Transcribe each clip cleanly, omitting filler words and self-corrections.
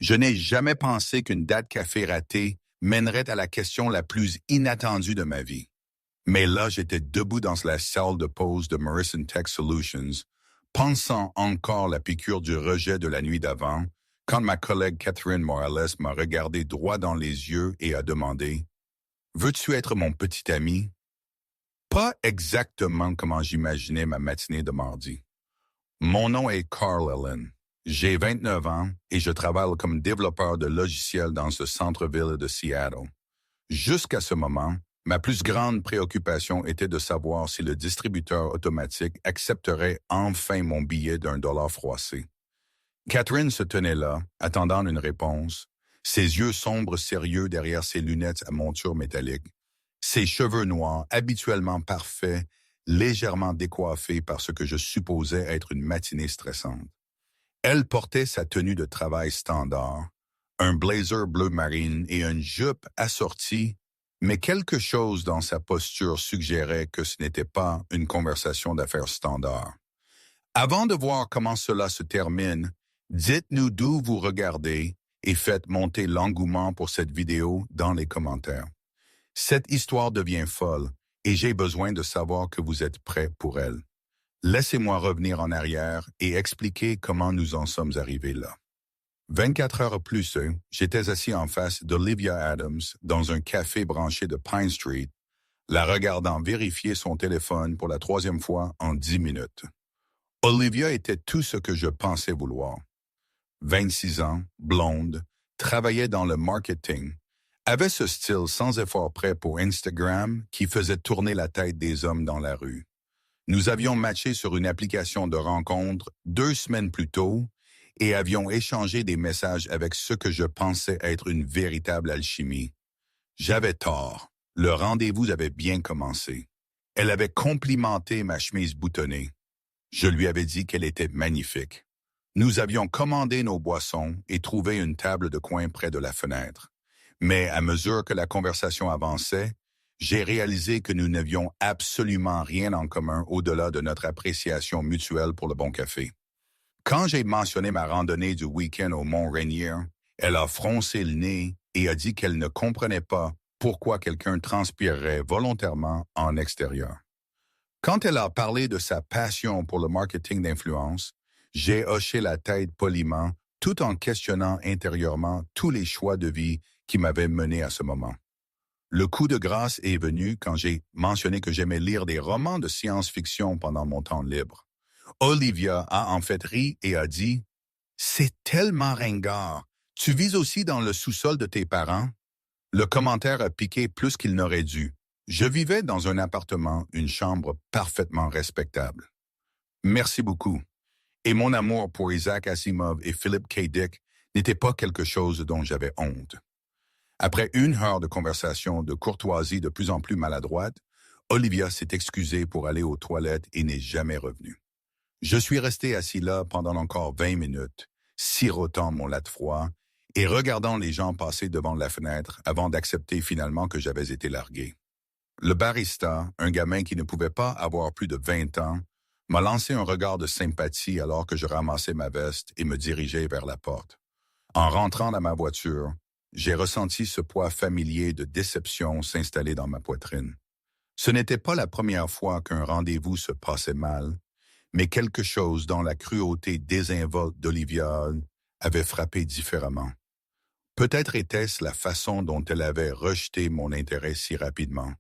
Je n'ai jamais pensé qu'une date café ratée mènerait à la question la plus inattendue de ma vie. Mais là, j'étais debout dans la salle de pause de Morrison Tech Solutions, pensant encore la piqûre du rejet de la nuit d'avant, quand ma collègue Catherine Morales m'a regardé droit dans les yeux et a demandé « Veux-tu être mon petit ami? » Pas exactement comment j'imaginais ma matinée de mardi. Mon nom est Carl Allen. J'ai 29 ans et je travaille comme développeur de logiciels dans ce centre-ville de Seattle. Jusqu'à ce moment, ma plus grande préoccupation était de savoir si le distributeur automatique accepterait enfin mon billet d'1 $ froissé. Catherine se tenait là, attendant une réponse, ses yeux sombres sérieux derrière ses lunettes à monture métallique, ses cheveux noirs habituellement parfaits, légèrement décoiffés par ce que je supposais être une matinée stressante. Elle portait sa tenue de travail standard, un blazer bleu marine et une jupe assortie, mais quelque chose dans sa posture suggérait que ce n'était pas une conversation d'affaires standard. Avant de voir comment cela se termine, dites-nous d'où vous regardez et faites monter l'engouement pour cette vidéo dans les commentaires. Cette histoire devient folle et j'ai besoin de savoir que vous êtes prêts pour elle. Laissez-moi revenir en arrière et expliquer comment nous en sommes arrivés là. 24 heures plus tard, j'étais assis en face d'Olivia Adams dans un café branché de Pine Street, la regardant vérifier son téléphone pour la 3e fois en 10 minutes. Olivia était tout ce que je pensais vouloir. 26 ans, blonde, travaillait dans le marketing, avait ce style sans effort prêt pour Instagram qui faisait tourner la tête des hommes dans la rue. Nous avions matché sur une application de rencontre 2 semaines plus tôt et avions échangé des messages avec ce que je pensais être une véritable alchimie. J'avais tort. Le rendez-vous avait bien commencé. Elle avait complimenté ma chemise boutonnée. Je lui avais dit qu'elle était magnifique. Nous avions commandé nos boissons et trouvé une table de coin près de la fenêtre. Mais à mesure que la conversation avançait, j'ai réalisé que nous n'avions absolument rien en commun au-delà de notre appréciation mutuelle pour le bon café. Quand j'ai mentionné ma randonnée du week-end au Mont Rainier, elle a froncé le nez et a dit qu'elle ne comprenait pas pourquoi quelqu'un transpirerait volontairement en extérieur. Quand elle a parlé de sa passion pour le marketing d'influence, j'ai hoché la tête poliment tout en questionnant intérieurement tous les choix de vie qui m'avaient mené à ce moment. Le coup de grâce est venu quand j'ai mentionné que j'aimais lire des romans de science-fiction pendant mon temps libre. Olivia a en fait ri et a dit « C'est tellement ringard. Tu vis aussi dans le sous-sol de tes parents? » Le commentaire a piqué plus qu'il n'aurait dû. Je vivais dans un appartement, une chambre parfaitement respectable. Merci beaucoup. Et mon amour pour Isaac Asimov et Philip K. Dick n'était pas quelque chose dont j'avais honte. Après 1 heure de conversation de courtoisie de plus en plus maladroite, Olivia s'est excusée pour aller aux toilettes et n'est jamais revenue. Je suis resté assis là pendant encore 20 minutes, sirotant mon latte froid et regardant les gens passer devant la fenêtre avant d'accepter finalement que j'avais été largué. Le barista, un gamin qui ne pouvait pas avoir plus de 20 ans, m'a lancé un regard de sympathie alors que je ramassais ma veste et me dirigeais vers la porte. En rentrant dans ma voiture, j'ai ressenti ce poids familier de déception s'installer dans ma poitrine. Ce n'était pas la première fois qu'un rendez-vous se passait mal, mais quelque chose dans la cruauté désinvolte d'Olivia avait frappé différemment. Peut-être était-ce la façon dont elle avait rejeté mon intérêt si rapidement.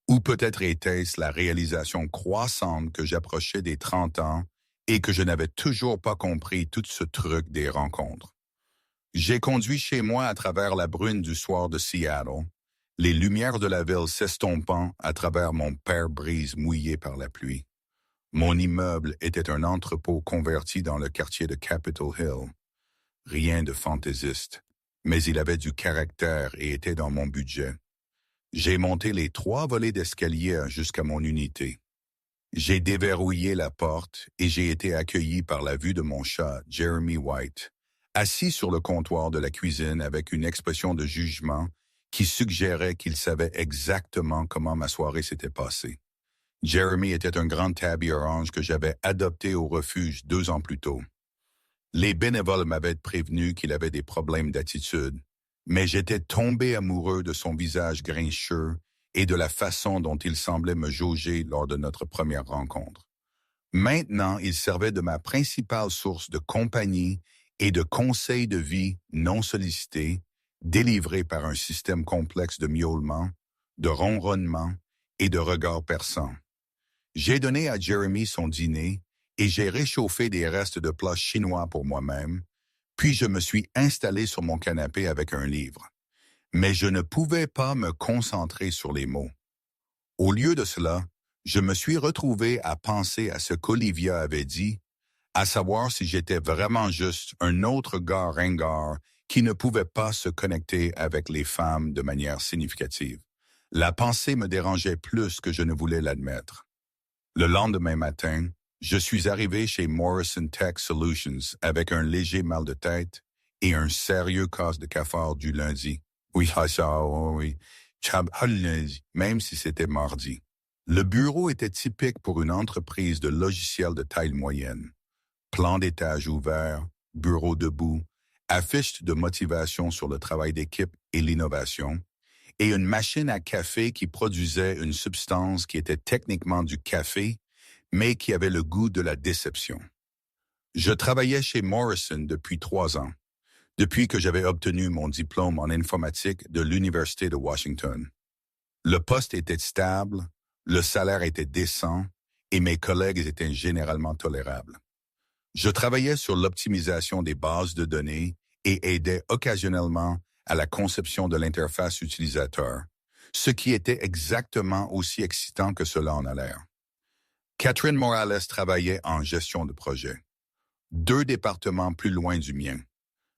Ou peut-être était-ce la réalisation croissante que j'approchais des 30 ans et que je n'avais toujours pas compris tout ce truc des rencontres. J'ai conduit chez moi à travers la bruine du soir de Seattle, les lumières de la ville s'estompant à travers mon pare-brise mouillé par la pluie. Mon immeuble était un entrepôt converti dans le quartier de Capitol Hill. Rien de fantaisiste, mais il avait du caractère et était dans mon budget. J'ai monté les 3 volets d'escalier jusqu'à mon unité. J'ai déverrouillé la porte et j'ai été accueilli par la vue de mon chat, Jeremy White, assis sur le comptoir de la cuisine avec une expression de jugement qui suggérait qu'il savait exactement comment ma soirée s'était passée. Jeremy était un grand tabby orange que j'avais adopté au refuge 2 ans plus tôt. Les bénévoles m'avaient prévenu qu'il avait des problèmes d'attitude, mais j'étais tombé amoureux de son visage grincheux et de la façon dont il semblait me jauger lors de notre première rencontre. Maintenant, il servait de ma principale source de compagnie et de conseils de vie non sollicités, délivrés par un système complexe de miaulements, de ronronnements et de regards perçants. J'ai donné à Jeremy son dîner et j'ai réchauffé des restes de plats chinois pour moi-même, puis je me suis installé sur mon canapé avec un livre. Mais je ne pouvais pas me concentrer sur les mots. Au lieu de cela, je me suis retrouvé à penser à ce qu'Olivia avait dit, à savoir si j'étais vraiment juste un autre gars ringard qui ne pouvait pas se connecter avec les femmes de manière significative. La pensée me dérangeait plus que je ne voulais l'admettre. Le lendemain matin, je suis arrivé chez Morrison Tech Solutions avec un léger mal de tête et un sérieux casse de cafard du lundi. Oui, oui, lundi, même si c'était mardi. Le bureau était typique pour une entreprise de logiciels de taille moyenne. Plan d'étage ouvert, bureau debout, affiche de motivation sur le travail d'équipe et l'innovation, et une machine à café qui produisait une substance qui était techniquement du café, mais qui avait le goût de la déception. Je travaillais chez Morrison depuis 3 ans, depuis que j'avais obtenu mon diplôme en informatique de l'Université de Washington. Le poste était stable, le salaire était décent et mes collègues étaient généralement tolérables. Je travaillais sur l'optimisation des bases de données et aidais occasionnellement à la conception de l'interface utilisateur, ce qui était exactement aussi excitant que cela en a l'air. Catherine Morales travaillait en gestion de projet, 2 départements plus loin du mien.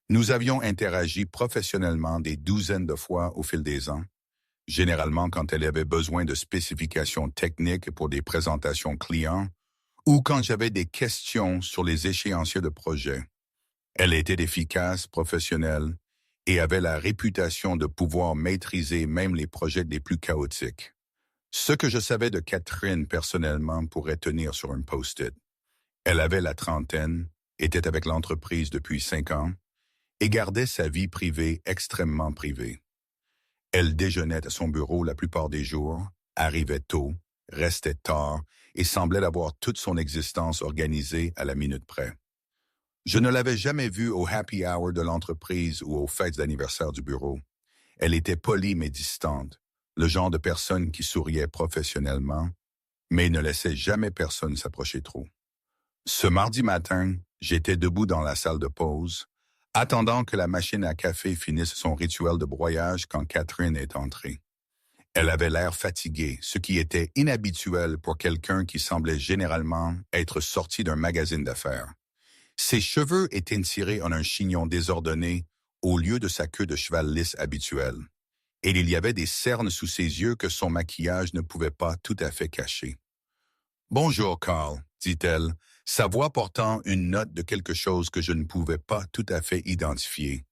Nous avions interagi professionnellement des douzaines de fois au fil des ans, généralement quand elle avait besoin de spécifications techniques pour des présentations clients ou quand j'avais des questions sur les échéanciers de projet. Elle était efficace, professionnelle et avait la réputation de pouvoir maîtriser même les projets les plus chaotiques. Ce que je savais de Catherine personnellement pourrait tenir sur un post-it. Elle avait la trentaine, était avec l'entreprise depuis 5 ans et gardait sa vie privée extrêmement privée. Elle déjeunait à son bureau la plupart des jours, arrivait tôt, restait tard et semblait avoir toute son existence organisée à la minute près. Je ne l'avais jamais vue au happy hour de l'entreprise ou aux fêtes d'anniversaire du bureau. Elle était polie mais distante, le genre de personne qui souriait professionnellement, mais ne laissait jamais personne s'approcher trop. Ce mardi matin, j'étais debout dans la salle de pause, attendant que la machine à café finisse son rituel de broyage quand Catherine est entrée. Elle avait l'air fatiguée, ce qui était inhabituel pour quelqu'un qui semblait généralement être sorti d'un magazine d'affaires. Ses cheveux étaient tirés en un chignon désordonné au lieu de sa queue de cheval lisse habituelle, et il y avait des cernes sous ses yeux que son maquillage ne pouvait pas tout à fait cacher. « Bonjour, Carl », dit-elle, sa voix portant une note de quelque chose que je ne pouvais pas tout à fait identifier.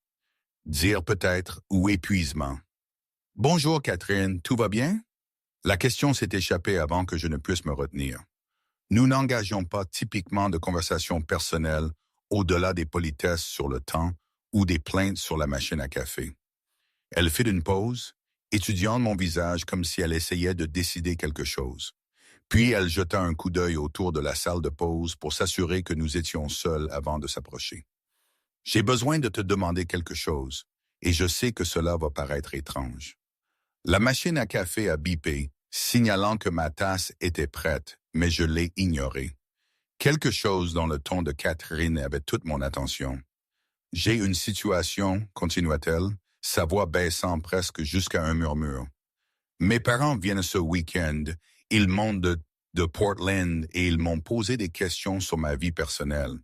Dire peut-être ou épuisement. « Bonjour, Catherine, tout va bien ?» La question s'est échappée avant que je ne puisse me retenir. Nous n'engageons pas typiquement de conversations personnelles au-delà des politesses sur le temps ou des plaintes sur la machine à café. Elle fit une pause, étudiant mon visage comme si elle essayait de décider quelque chose. Puis elle jeta un coup d'œil autour de la salle de pause pour s'assurer que nous étions seuls avant de s'approcher. « J'ai besoin de te demander quelque chose, et je sais que cela va paraître étrange. » La machine à café a bipé, signalant que ma tasse était prête, mais je l'ai ignorée. Quelque chose dans le ton de Catherine avait toute mon attention. « J'ai une situation, continua-t-elle, sa voix baissant presque jusqu'à un murmure. Mes parents viennent ce week-end, ils montent de Portland et ils m'ont posé des questions sur ma vie personnelle.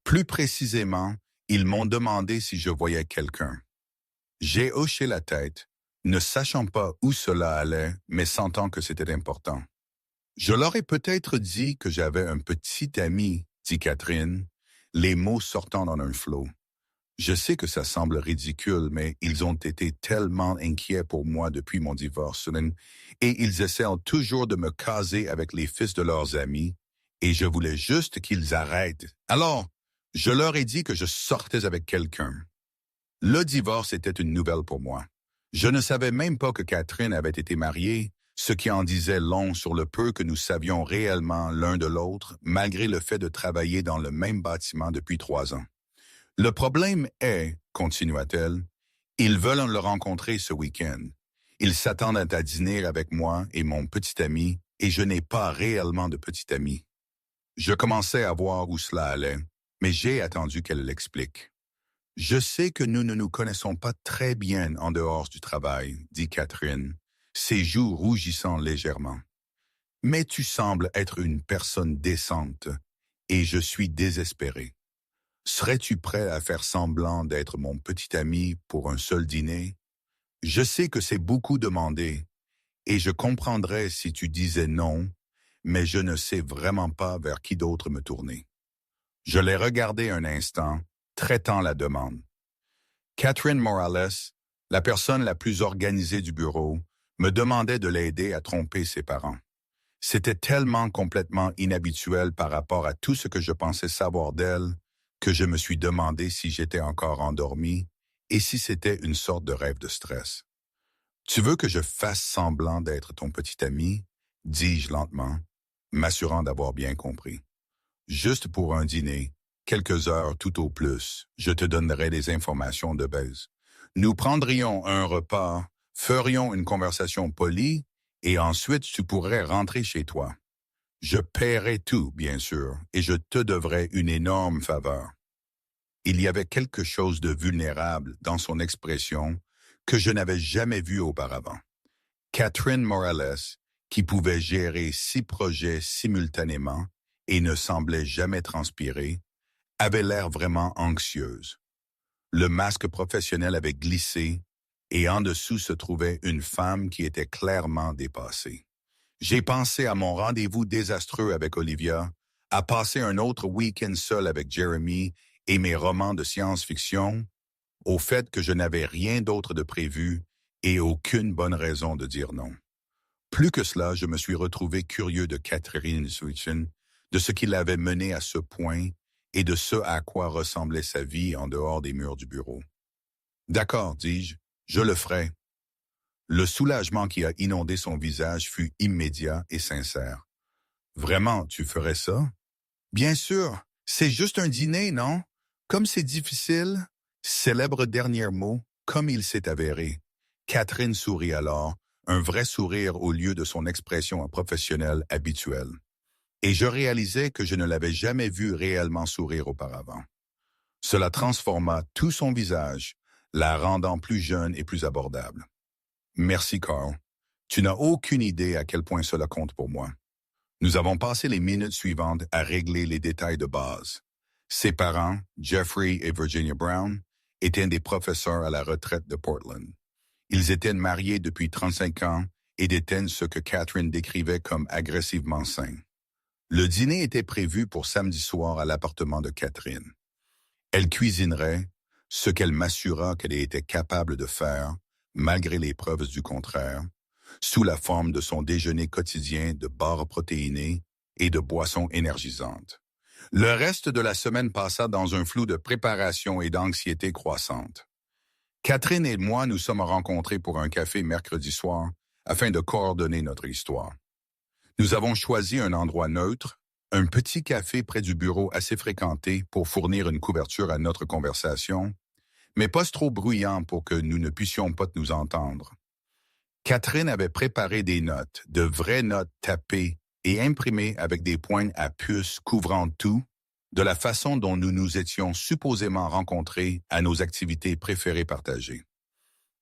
Plus précisément, ils m'ont demandé si je voyais quelqu'un. J'ai hoché la tête, ne sachant pas où cela allait, mais sentant que c'était important. Je leur ai peut-être dit que j'avais un petit ami, dit Catherine, les mots sortant dans un flot. Je sais que ça semble ridicule, mais ils ont été tellement inquiets pour moi depuis mon divorce, et ils essaient toujours de me caser avec les fils de leurs amis, et je voulais juste qu'ils arrêtent. Alors, Je leur ai dit que je sortais avec quelqu'un. Le divorce était une nouvelle pour moi. Je ne savais même pas que Catherine avait été mariée, ce qui en disait long sur le peu que nous savions réellement l'un de l'autre, malgré le fait de travailler dans le même bâtiment depuis 3 ans. Le problème est, continua-t-elle, ils veulent le rencontrer ce week-end. Ils s'attendent à dîner avec moi et mon petit ami, et je n'ai pas réellement de petit ami. Je commençais à voir où cela allait, mais j'ai attendu qu'elle l'explique. Je sais que nous ne nous connaissons pas très bien en dehors du travail, dit Catherine, ses joues rougissant légèrement. Mais tu sembles être une personne décente, et je suis désespéré. Serais-tu prêt à faire semblant d'être mon petit ami pour un seul dîner? Je sais que c'est beaucoup demandé, et je comprendrais si tu disais non, mais je ne sais vraiment pas vers qui d'autre me tourner. Je l'ai regardé un instant, traitant la demande. Catherine Morales, la personne la plus organisée du bureau, me demandait de l'aider à tromper ses parents. C'était tellement complètement inhabituel par rapport à tout ce que je pensais savoir d'elle que je me suis demandé si j'étais encore endormi et si c'était une sorte de rêve de stress. « Tu veux que je fasse semblant d'être ton petit ami? » dis-je lentement, m'assurant d'avoir bien compris. « Juste pour un dîner, quelques heures tout au plus, je te donnerai des informations de base. Nous prendrions un repas, ferions une conversation polie, et ensuite tu pourrais rentrer chez toi. Je paierai tout, bien sûr, et je te devrai une énorme faveur. » Il y avait quelque chose de vulnérable dans son expression que je n'avais jamais vu auparavant. Catherine Morales, qui pouvait gérer 6 projets simultanément et ne semblait jamais transpirer, avait l'air vraiment anxieuse. Le masque professionnel avait glissé et en dessous se trouvait une femme qui était clairement dépassée. J'ai pensé à mon rendez-vous désastreux avec Olivia, à passer un autre week-end seul avec Jeremy et mes romans de science-fiction, au fait que je n'avais rien d'autre de prévu et aucune bonne raison de dire non. Plus que cela, je me suis retrouvé curieux de Catherine Switchen, de ce qui l'avait mené à ce point et de ce à quoi ressemblait sa vie en dehors des murs du bureau. « D'accord, dis-je, je le ferai. » Le soulagement qui a inondé son visage fut immédiat et sincère. « Vraiment, tu ferais ça? »« Bien sûr, c'est juste un dîner, non? Comme c'est difficile. » Célèbre dernier mot, comme il s'est avéré. Catherine sourit alors, un vrai sourire au lieu de son expression professionnelle habituelle. Et je réalisais que je ne l'avais jamais vue réellement sourire auparavant. Cela transforma tout son visage, la rendant plus jeune et plus abordable. « Merci, Carl. Tu n'as aucune idée à quel point cela compte pour moi. » Nous avons passé les minutes suivantes à régler les détails de base. Ses parents, Jeffrey et Virginia Brown, étaient des professeurs à la retraite de Portland. Ils étaient mariés depuis 35 ans et détenaient ce que Catherine décrivait comme agressivement sain. Le dîner était prévu pour samedi soir à l'appartement de Catherine. Elle cuisinerait, ce qu'elle m'assura qu'elle était capable de faire, malgré les preuves du contraire, sous la forme de son déjeuner quotidien de barres protéinées et de boissons énergisantes. Le reste de la semaine passa dans un flou de préparation et d'anxiété croissante. Catherine et moi nous sommes rencontrés pour un café mercredi soir afin de coordonner notre histoire. Nous avons choisi un endroit neutre, un petit café près du bureau assez fréquenté pour fournir une couverture à notre conversation, mais pas trop bruyant pour que nous ne puissions pas nous entendre. Catherine avait préparé des notes, de vraies notes tapées et imprimées avec des points à puce couvrant tout, de la façon dont nous nous étions supposément rencontrés à nos activités préférées partagées.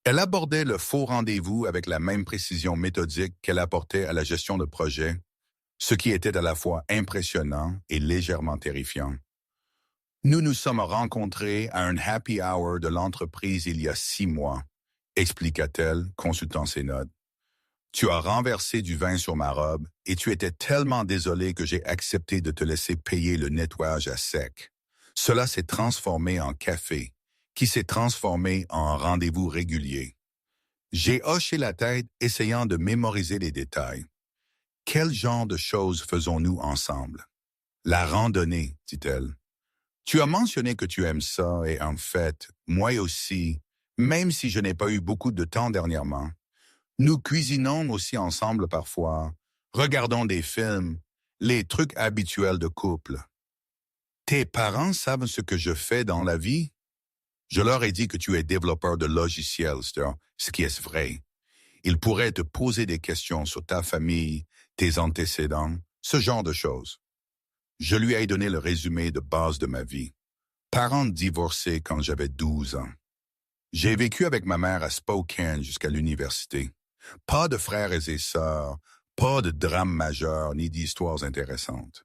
Elle abordait le faux rendez-vous avec la même précision méthodique qu'elle apportait à la gestion de projet, ce qui était à la fois impressionnant et légèrement terrifiant. Nous nous sommes rencontrés à un happy hour de l'entreprise il y a 6 mois, expliqua-t-elle, consultant ses notes. Tu as renversé du vin sur ma robe et tu étais tellement désolé que j'ai accepté de te laisser payer le nettoyage à sec. Cela s'est transformé en café, qui s'est transformé en rendez-vous régulier. J'ai hoché la tête, essayant de mémoriser les détails. Quel genre de choses faisons-nous ensemble? La randonnée, dit-elle. Tu as mentionné que tu aimes ça et en fait, moi aussi, même si je n'ai pas eu beaucoup de temps dernièrement, nous cuisinons aussi ensemble parfois, regardons des films, les trucs habituels de couple. Tes parents savent ce que je fais dans la vie? Je leur ai dit que tu es développeur de logiciels, ce qui est vrai. Ils pourraient te poser des questions sur ta famille, tes antécédents, ce genre de choses. Je lui ai donné le résumé de base de ma vie. Parents divorcés quand j'avais 12 ans. J'ai vécu avec ma mère à Spokane jusqu'à l'université. Pas de frères et sœurs, pas de drames majeurs ni d'histoires intéressantes.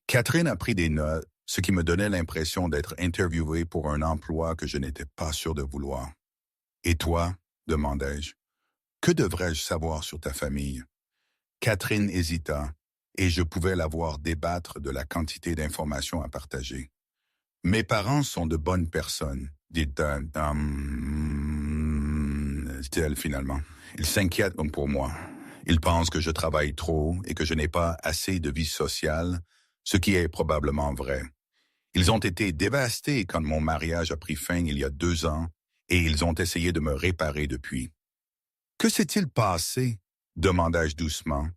Catherine a pris des notes, ce qui me donnait l'impression d'être interviewé pour un emploi que je n'étais pas sûr de vouloir. Et toi, demandai-je, que devrais-je savoir sur ta famille? Catherine hésita, et je pouvais la voir débattre de la quantité d'informations à partager. Mes parents sont de bonnes personnes, dit-elle finalement. Ils s'inquiètent pour moi. Ils pensent que je travaille trop et que je n'ai pas assez de vie sociale, ce qui est probablement vrai. Ils ont été dévastés quand mon mariage a pris fin il y a 2 ans et ils ont essayé de me réparer depuis. Que s'est-il passé? Demandai-je doucement.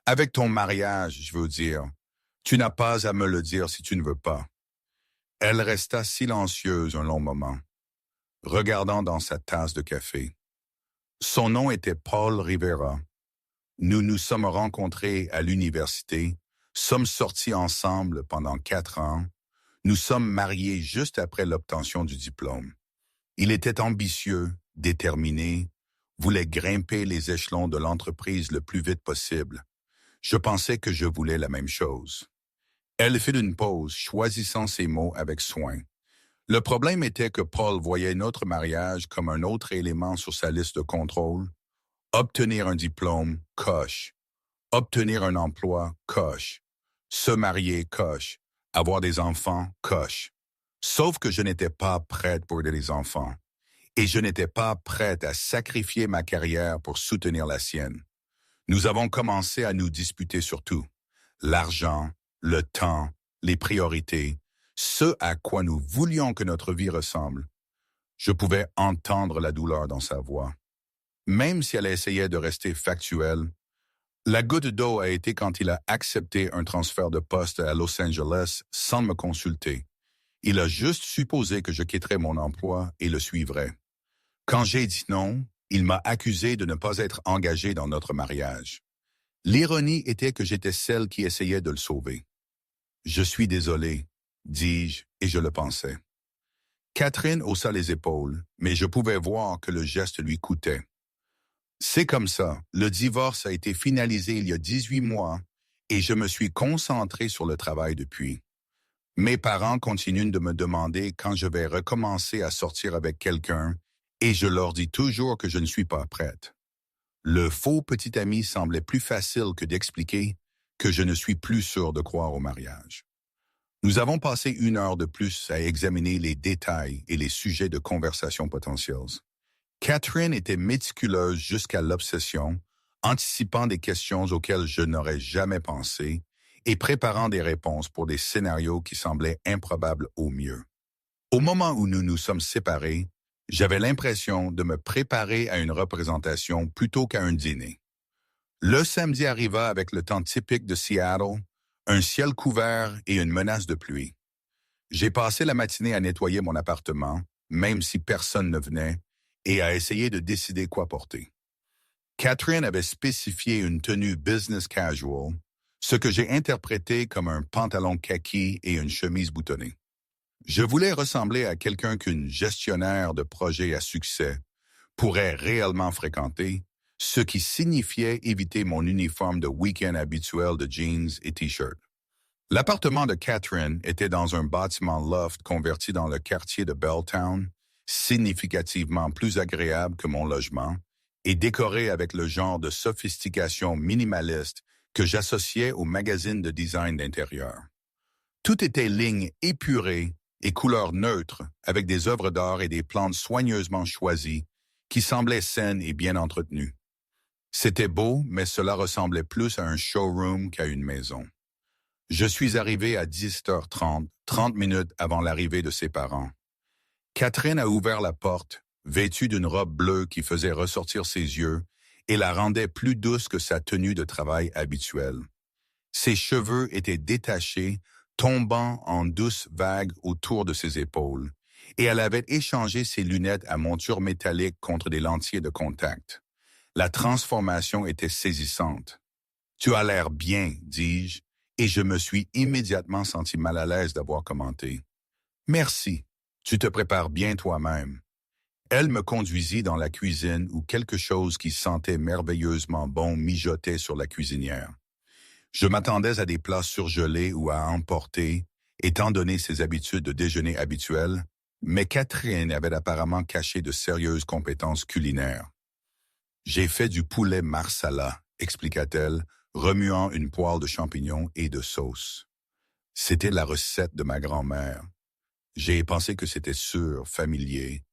Avec ton mariage, je veux dire. Tu n'as pas à me le dire si tu ne veux pas. Elle resta silencieuse un long moment, regardant dans sa tasse de café. Son nom était Paul Rivera. Nous nous sommes rencontrés à l'université, sommes sortis ensemble pendant 4 ans. Nous sommes mariés juste après l'obtention du diplôme. Il était ambitieux, déterminé, voulait grimper les échelons de l'entreprise le plus vite possible. Je pensais que je voulais la même chose. Elle fit une pause, choisissant ses mots avec soin. Le problème était que Paul voyait notre mariage comme un autre élément sur sa liste de contrôle. Obtenir un diplôme, coche. Obtenir un emploi, coche. Se marier, coche. Avoir des enfants, coche. Sauf que je n'étais pas prête pour des enfants. Et je n'étais pas prête à sacrifier ma carrière pour soutenir la sienne. Nous avons commencé à nous disputer sur tout. L'argent, le temps, les priorités, ce à quoi nous voulions que notre vie ressemble. Je pouvais entendre la douleur dans sa voix. Même si elle essayait de rester factuelle, la goutte d'eau a été quand il a accepté un transfert de poste à Los Angeles sans me consulter. Il a juste supposé que je quitterais mon emploi et le suivrais. Quand j'ai dit non, il m'a accusé de ne pas être engagé dans notre mariage. L'ironie était que j'étais celle qui essayait de le sauver. Je suis désolé, dis-je, et je le pensais. Catherine haussa les épaules, mais je pouvais voir que le geste lui coûtait. C'est comme ça, le divorce a été finalisé il y a 18 mois et je me suis concentré sur le travail depuis. Mes parents continuent de me demander quand je vais recommencer à sortir avec quelqu'un et je leur dis toujours que je ne suis pas prête. Le faux petit ami semblait plus facile que d'expliquer que je ne suis plus sûr de croire au mariage. Nous avons passé 1 heure de plus à examiner les détails et les sujets de conversation potentiels. Catherine était méticuleuse jusqu'à l'obsession, anticipant des questions auxquelles je n'aurais jamais pensé et préparant des réponses pour des scénarios qui semblaient improbables au mieux. Au moment où nous nous sommes séparés, j'avais l'impression de me préparer à une représentation plutôt qu'à un dîner. Le samedi arriva avec le temps typique de Seattle, un ciel couvert et une menace de pluie. J'ai passé la matinée à nettoyer mon appartement, même si personne ne venait, et à essayer de décider quoi porter. Catherine avait spécifié une tenue business casual, ce que j'ai interprété comme un pantalon kaki et une chemise boutonnée. Je voulais ressembler à quelqu'un qu'une gestionnaire de projet à succès pourrait réellement fréquenter, ce qui signifiait éviter mon uniforme de week-end habituel de jeans et t-shirt. L'appartement de Catherine était dans un bâtiment loft converti dans le quartier de Belltown, significativement plus agréable que mon logement, et décoré avec le genre de sophistication minimaliste que j'associais aux magazines de design d'intérieur. Tout était lignes épurées et couleurs neutres avec des œuvres d'art et des plantes soigneusement choisies qui semblaient saines et bien entretenues. C'était beau, mais cela ressemblait plus à un showroom qu'à une maison. Je suis arrivé à 10h30, 30 minutes avant l'arrivée de ses parents. Catherine a ouvert la porte, vêtue d'une robe bleue qui faisait ressortir ses yeux et la rendait plus douce que sa tenue de travail habituelle. Ses cheveux étaient détachés, tombant en douces vagues autour de ses épaules, et elle avait échangé ses lunettes à monture métallique contre des lentilles de contact. La transformation était saisissante. « Tu as l'air bien, dis-je, et je me suis immédiatement senti mal à l'aise d'avoir commenté. « Merci, tu te prépares bien toi-même. » Elle me conduisit dans la cuisine où quelque chose qui sentait merveilleusement bon mijotait sur la cuisinière. Je m'attendais à des plats surgelés ou à emporter, étant donné ses habitudes de déjeuner habituelles, mais Catherine avait apparemment caché de sérieuses compétences culinaires. « J'ai fait du poulet marsala », expliqua-t-elle, remuant une poêle de champignons et de sauce. C'était la recette de ma grand-mère. J'ai pensé que c'était sûr, familier,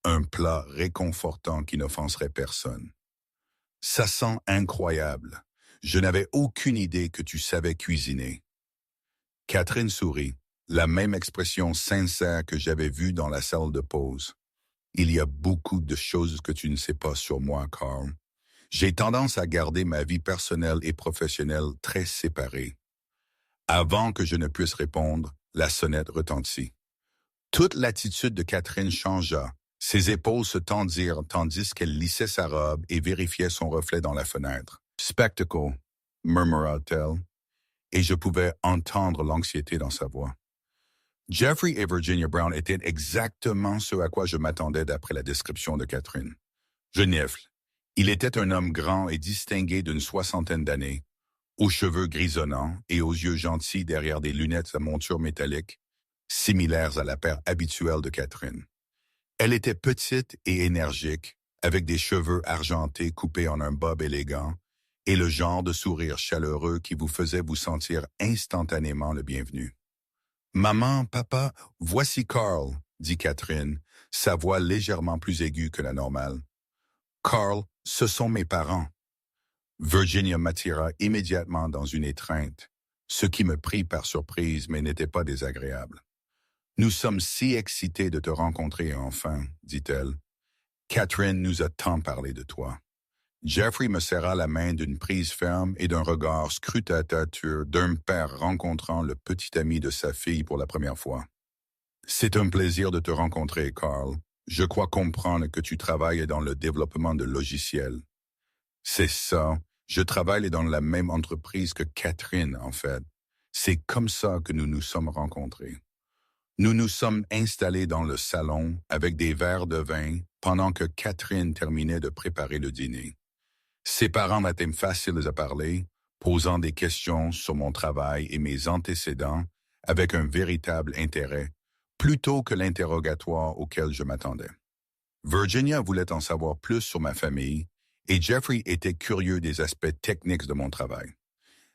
un plat réconfortant qui n'offenserait personne. « Ça sent incroyable. Je n'avais aucune idée que tu savais cuisiner. » Catherine sourit, la même expression sincère que j'avais vue dans la salle de pause. « Il y a beaucoup de choses que tu ne sais pas sur moi, Carl. J'ai tendance à garder ma vie personnelle et professionnelle très séparées. » Avant que je ne puisse répondre, la sonnette retentit. Toute l'attitude de Catherine changea. Ses épaules se tendirent tandis qu'elle lissait sa robe et vérifiait son reflet dans la fenêtre. « Spectacle », murmura-t-elle, et je pouvais entendre l'anxiété dans sa voix. Jeffrey et Virginia Brown étaient exactement ce à quoi je m'attendais d'après la description de Catherine. Je nifle. Il était un homme grand et distingué d'une 60aine d'années, aux cheveux grisonnants et aux yeux gentils derrière des lunettes à monture métallique, similaires à la paire habituelle de Catherine. Elle était petite et énergique, avec des cheveux argentés coupés en un bob élégant, et le genre de sourire chaleureux qui vous faisait vous sentir instantanément le bienvenu. « Maman, papa, voici Carl, » dit Catherine, sa voix légèrement plus aiguë que la normale. « Carl, ce sont mes parents. » Virginia m'attira immédiatement dans une étreinte, ce qui me prit par surprise mais n'était pas désagréable. « Nous sommes si excités de te rencontrer enfin, » dit-elle. « Catherine nous a tant parlé de toi. » Jeffrey me serra la main d'une prise ferme et d'un regard scrutateur d'un père rencontrant le petit ami de sa fille pour la première fois. « C'est un plaisir de te rencontrer, Carl. Je crois comprendre que tu travailles dans le développement de logiciels. » « C'est ça. Je travaille dans la même entreprise que Catherine, en fait. C'est comme ça que nous nous sommes rencontrés. » Nous nous sommes installés dans le salon avec des verres de vin pendant que Catherine terminait de préparer le dîner. Ses parents étaient faciles à parler, posant des questions sur mon travail et mes antécédents avec un véritable intérêt, plutôt que l'interrogatoire auquel je m'attendais. Virginia voulait en savoir plus sur ma famille et Jeffrey était curieux des aspects techniques de mon travail.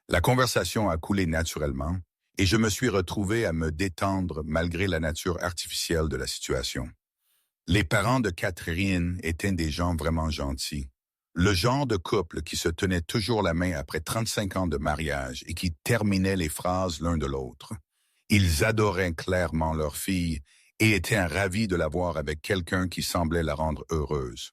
La conversation a coulé naturellement et je me suis retrouvé à me détendre malgré la nature artificielle de la situation. Les parents de Catherine étaient des gens vraiment gentils. Le genre de couple qui se tenait toujours la main après 35 ans de mariage et qui terminait les phrases l'un de l'autre. Ils adoraient clairement leur fille et étaient ravis de la voir avec quelqu'un qui semblait la rendre heureuse.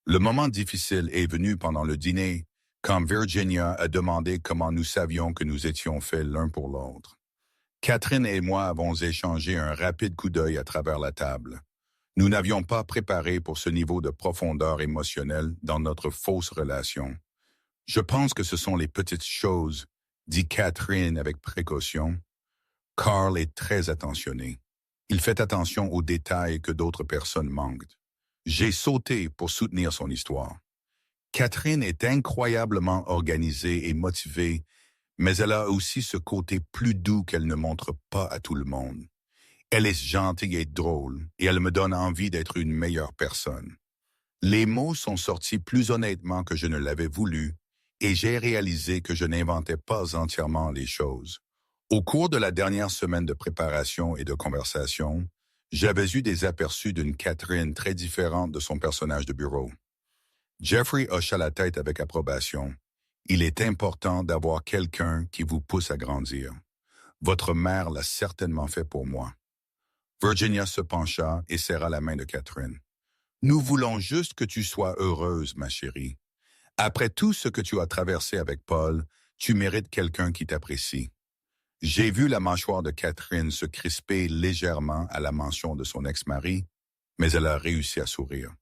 Le moment difficile est venu pendant le dîner, quand Virginia a demandé comment nous savions que nous étions faits l'un pour l'autre. Catherine et moi avons échangé un rapide coup d'œil à travers la table. Nous n'avions pas préparé pour ce niveau de profondeur émotionnelle dans notre fausse relation. « Je pense que ce sont les petites choses, » dit Catherine avec précaution. Carl est très attentionné. Il fait attention aux détails que d'autres personnes manquent. J'ai sauté pour soutenir son histoire. Catherine est incroyablement organisée et motivée, mais elle a aussi ce côté plus doux qu'elle ne montre pas à tout le monde. Elle est gentille et drôle, et elle me donne envie d'être une meilleure personne. Les mots sont sortis plus honnêtement que je ne l'avais voulu, et j'ai réalisé que je n'inventais pas entièrement les choses. Au cours de la dernière semaine de préparation et de conversation, j'avais eu des aperçus d'une Catherine très différente de son personnage de bureau. Jeffrey hocha la tête avec approbation. Il est important d'avoir quelqu'un qui vous pousse à grandir. Votre mère l'a certainement fait pour moi. Virginia se pencha et serra la main de Catherine. Nous voulons juste que tu sois heureuse, ma chérie. Après tout ce que tu as traversé avec Paul, tu mérites quelqu'un qui t'apprécie. J'ai vu la mâchoire de Catherine se crisper légèrement à la mention de son ex-mari, mais elle a réussi à sourire.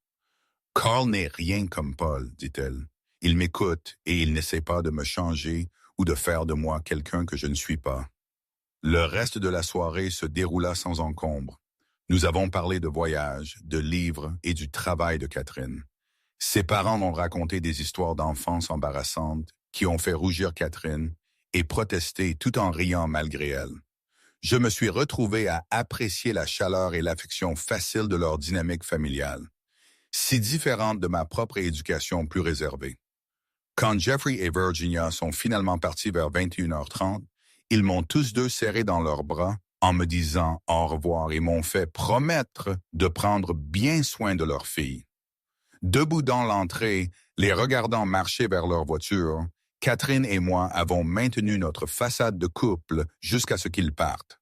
Carl n'est rien comme Paul, dit-elle. Il m'écoute et il n'essaie pas de me changer ou de faire de moi quelqu'un que je ne suis pas. Le reste de la soirée se déroula sans encombre. Nous avons parlé de voyages, de livres et du travail de Catherine. Ses parents m'ont raconté des histoires d'enfance embarrassantes qui ont fait rougir Catherine et protester tout en riant malgré elle. Je me suis retrouvé à apprécier la chaleur et l'affection facile de leur dynamique familiale, si différente de ma propre éducation plus réservée. Quand Jeffrey et Virginia sont finalement partis vers 21h30, ils m'ont tous deux serré dans leurs bras en me disant au revoir et m'ont fait promettre de prendre bien soin de leur fille. Debout dans l'entrée, les regardant marcher vers leur voiture, Catherine et moi avons maintenu notre façade de couple jusqu'à ce qu'ils partent.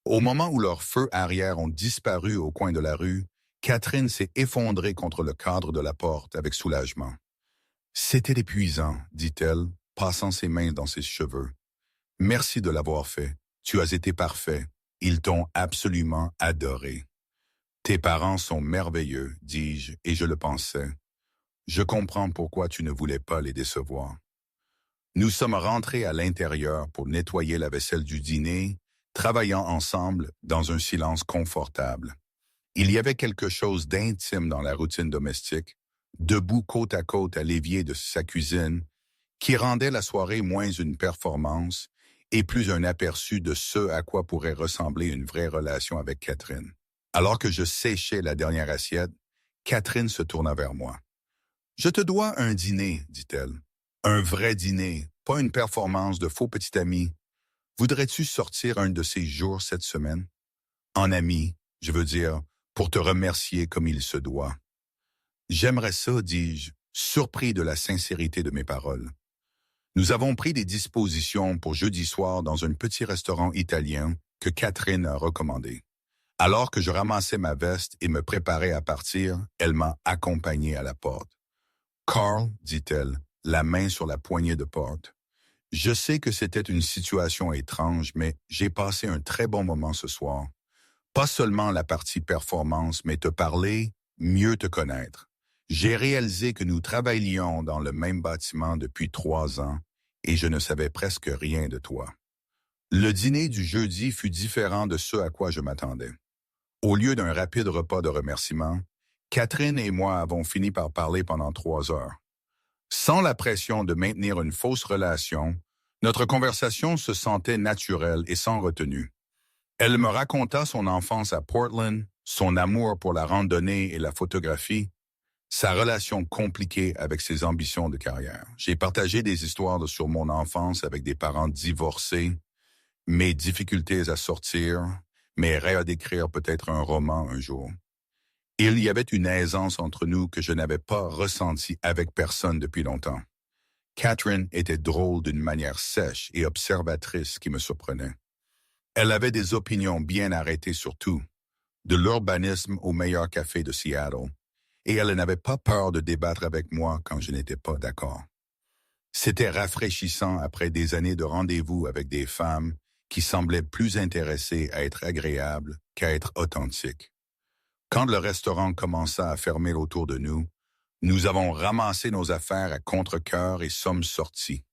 Au moment où leurs feux arrière ont disparu au coin de la rue, Catherine s'est effondrée contre le cadre de la porte avec soulagement. « C'était épuisant, dit-elle, passant ses mains dans ses cheveux. « Merci de l'avoir fait. Tu as été parfait. Ils t'ont absolument adoré. » « Tes parents sont merveilleux, dis-je, et je le pensais. Je comprends pourquoi tu ne voulais pas les décevoir. » Nous sommes rentrés à l'intérieur pour nettoyer la vaisselle du dîner, travaillant ensemble dans un silence confortable. Il y avait quelque chose d'intime dans la routine domestique, debout côte à côte à l'évier de sa cuisine, qui rendait la soirée moins une performance et plus un aperçu de ce à quoi pourrait ressembler une vraie relation avec Catherine. Alors que je séchais la dernière assiette, Catherine se tourna vers moi. « Je te dois un dîner, dit-elle. Un vrai dîner, pas une performance de faux petit ami. Voudrais-tu sortir un de ces jours cette semaine? En ami, je veux dire, pour te remercier comme il se doit. » J'aimerais ça, dis-je, surpris de la sincérité de mes paroles. Nous avons pris des dispositions pour jeudi soir dans un petit restaurant italien que Catherine a recommandé. Alors que je ramassais ma veste et me préparais à partir, elle m'a accompagné à la porte. « Carl, dit-elle, la main sur la poignée de porte. Je sais que c'était une situation étrange, mais j'ai passé un très bon moment ce soir. Pas seulement la partie performance, mais te parler, mieux te connaître. J'ai réalisé que nous travaillions dans le même bâtiment depuis 3 ans et je ne savais presque rien de toi. Le dîner du jeudi fut différent de ce à quoi je m'attendais. Au lieu d'un rapide repas de remerciements, Catherine et moi avons fini par parler pendant 3 heures. Sans la pression de maintenir une fausse relation, notre conversation se sentait naturelle et sans retenue. Elle me raconta son enfance à Portland, son amour pour la randonnée et la photographie, sa relation compliquée avec ses ambitions de carrière. J'ai partagé des histoires sur mon enfance avec des parents divorcés, mes difficultés à sortir, mes rêves d'écrire peut-être un roman un jour. Il y avait une aisance entre nous que je n'avais pas ressentie avec personne depuis longtemps. Catherine était drôle d'une manière sèche et observatrice qui me surprenait. Elle avait des opinions bien arrêtées sur tout, de l'urbanisme au meilleur café de Seattle, et elle n'avait pas peur de débattre avec moi quand je n'étais pas d'accord. C'était rafraîchissant après des années de rendez-vous avec des femmes qui semblaient plus intéressées à être agréables qu'à être authentiques. Quand le restaurant commença à fermer autour de nous, nous avons ramassé nos affaires à contre-cœur et sommes sortis.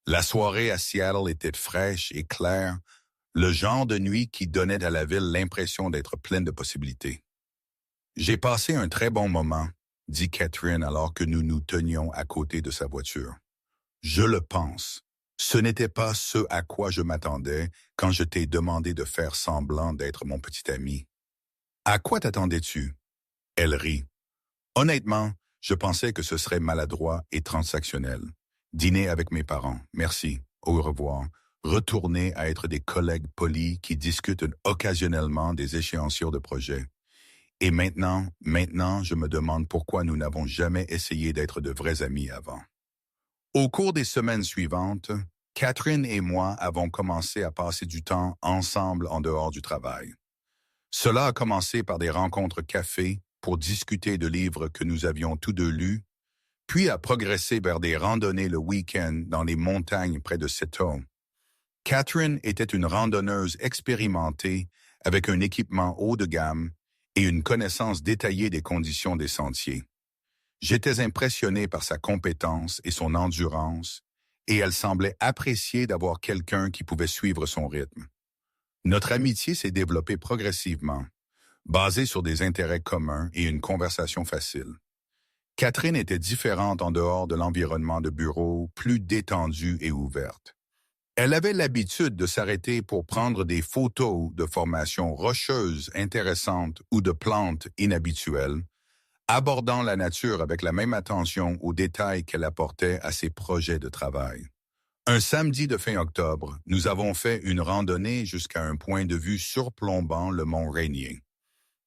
La soirée à Seattle était fraîche et claire, le genre de nuit qui donnait à la ville l'impression d'être pleine de possibilités. « J'ai passé un très bon moment », dit Catherine alors que nous nous tenions à côté de sa voiture. « Je le pense. Ce n'était pas ce à quoi je m'attendais quand je t'ai demandé de faire semblant d'être mon petit ami. » « À quoi t'attendais-tu? » Elle rit. « Honnêtement, je pensais que ce serait maladroit et transactionnel. Dîner avec mes parents, merci, au revoir. Retourner à être des collègues polis qui discutent occasionnellement des échéanciers de projets. Et maintenant, je me demande pourquoi nous n'avons jamais essayé d'être de vrais amis avant. » Au cours des semaines suivantes, Catherine et moi avons commencé à passer du temps ensemble en dehors du travail. Cela a commencé par des rencontres café pour discuter de livres que nous avions tous deux lus, puis a progressé vers des randonnées le week-end dans les montagnes près de Seto. Catherine était une randonneuse expérimentée avec un équipement haut de gamme et une connaissance détaillée des conditions des sentiers. J'étais impressionné par sa compétence et son endurance, et elle semblait apprécier d'avoir quelqu'un qui pouvait suivre son rythme. Notre amitié s'est développée progressivement, basée sur des intérêts communs et une conversation facile. Catherine était différente en dehors de l'environnement de bureau, plus détendue et ouverte. Elle avait l'habitude de s'arrêter pour prendre des photos de formations rocheuses intéressantes ou de plantes inhabituelles, abordant la nature avec la même attention aux détails qu'elle apportait à ses projets de travail. Un samedi de fin octobre, nous avons fait une randonnée jusqu'à un point de vue surplombant le mont Rainier.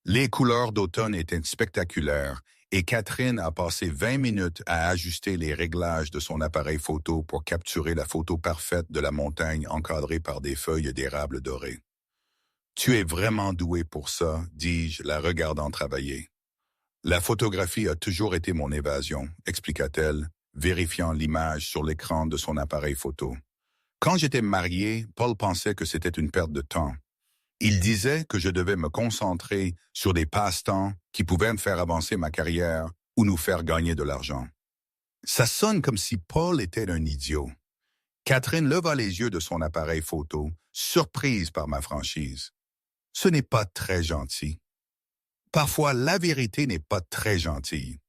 Les couleurs d'automne étaient spectaculaires et Catherine a passé 20 minutes à ajuster les réglages de son appareil photo pour capturer la photo parfaite de la montagne encadrée par des feuilles d'érable dorées. « Tu es vraiment doué pour ça, dis-je, la regardant travailler. La photographie a toujours été mon évasion, expliqua-t-elle, vérifiant l'image sur l'écran de son appareil photo. Quand j'étais marié, Paul pensait que c'était une perte de temps. Il disait que je devais me concentrer sur des passe-temps qui pouvaient me faire avancer ma carrière ou nous faire gagner de l'argent. Ça sonne comme si Paul était un idiot. Catherine leva les yeux de son appareil photo, surprise par ma franchise. Ce n'est pas très gentil. Parfois, la vérité n'est pas très gentille.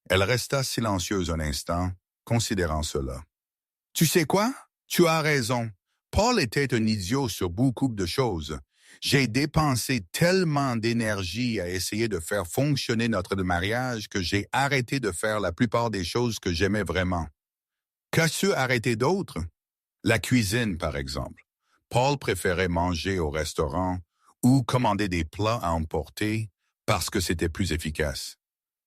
Elle resta silencieuse un instant, considérant cela. Tu sais quoi? Tu as raison. Paul était un idiot sur beaucoup de choses. J'ai dépensé tellement d'énergie à essayer de faire fonctionner notre mariage que j'ai arrêté de faire la plupart des choses que j'aimais vraiment. Qu'as-tu arrêté d'autres? La cuisine, par exemple. Paul préférait manger au restaurant ou commander des plats à emporter parce que c'était plus efficace.